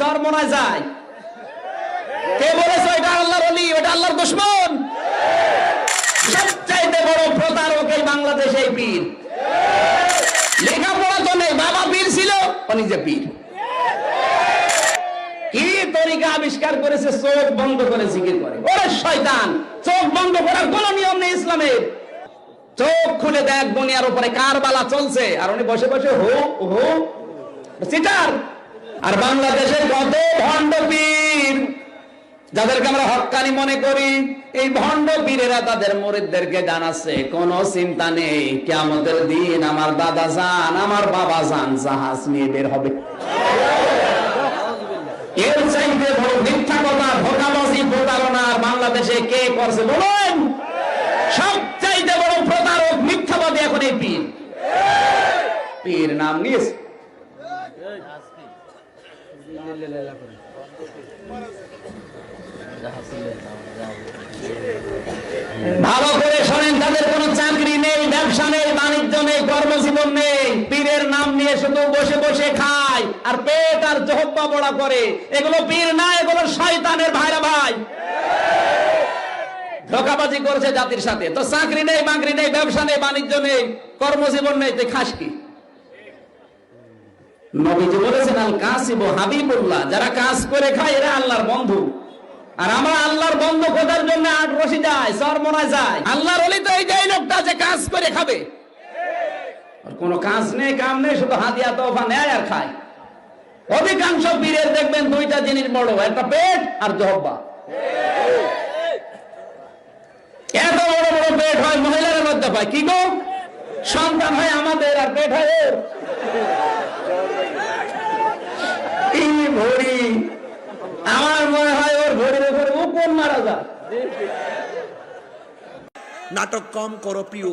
চরমনায় যায়। কে বলেছে এটা আল্লাহর ওলি, ওটা আল্লাহর দুশমন? সবচাইতে বড় প্রতারক এই বাংলাদেশে এই পীর। লেখাপড়া তো নেই, বাবা পীর ছিল, ও নিজে পীর। কি তরিকা আবিষ্কার করেছে, চোখ বন্ধ করে জিকির করে। ওরে শয়তান, চোখ বন্ধ করার কোন নিয়ম নেই ইসলামের। চোখ খুলে দেখ দুনিয়ার উপরে কারবালা চলছে, আর উনি বসে বসে হো হো চিটার। আর বাংলাদেশে কত ভণ্ড পীর, যাদেরকে আমরা হক্কানি মনে করি, এই ভণ্ড পীরেরা তাদের মুরিদদেরকে জানাচ্ছে কোন চিন্তা নেই, কিয়ামতের দিন আমার দাদা জান, আমার বাবা জান জাহাজ নিয়ে বের হবে। এর চাইতে বড় মিথ্যা কথা, ধোঁকাবাজি, প্রতারণা বাংলাদেশে কে করছে বলুন? সবচাইতে বড় প্রতারক, মিথ্যাবাদী এখন এই পীর। পীর নাম নিয়েছে। ভালো করে শোনেন, তাদের কোনো চাকরি নেই, ব্যবসা নেই, বাণিজ্য নেই, কর্মজীবন নেই। পীরের নাম নিয়ে শুধু বসে বসে খায় আর পেট আর জহব্বা বড়া করে। এগুলো পীর না, এগুলো শয়তানের ভাইরা ভাই। ধোঁকাবাজি করেছে জাতির সাথে। তো চাকরি নেই, বাকরি নেই, ব্যবসা নেই, বাণিজ্য নেই, কর্মজীবন নেই, তুই খাস কি? নবীজি বলেছেন আল কাসিবু হাবিবুল্লাহ, যারা কাজ করে খায় এরা আল্লাহর বন্ধু। আর আমরা আল্লাহর বন্ধু খোঁজার জন্য আট রশি যায়, চরমনায় যায়। আল্লাহর ওলি তো এই যে লোকটা যে কাজ করে খাবে, আর কোনো কাজ নেই, কাম নেই, শুধু হাদিয়া তোফা নেয় আর খায়। অধিকাংশ পীরের দেখবেন দুইটা জিনিস বড়, একটা পেট আর জহব্বা। এত বড় বড় পেট হয় মহিলার মধ্যে পায়, কি গো? সন্তান হয় আমাদের আর পেট হয় ওর। ভরি আমার মনে হয় ওর ভরির উপরে ও কোন মারা যায়। নাটক কম করো প্রিয়।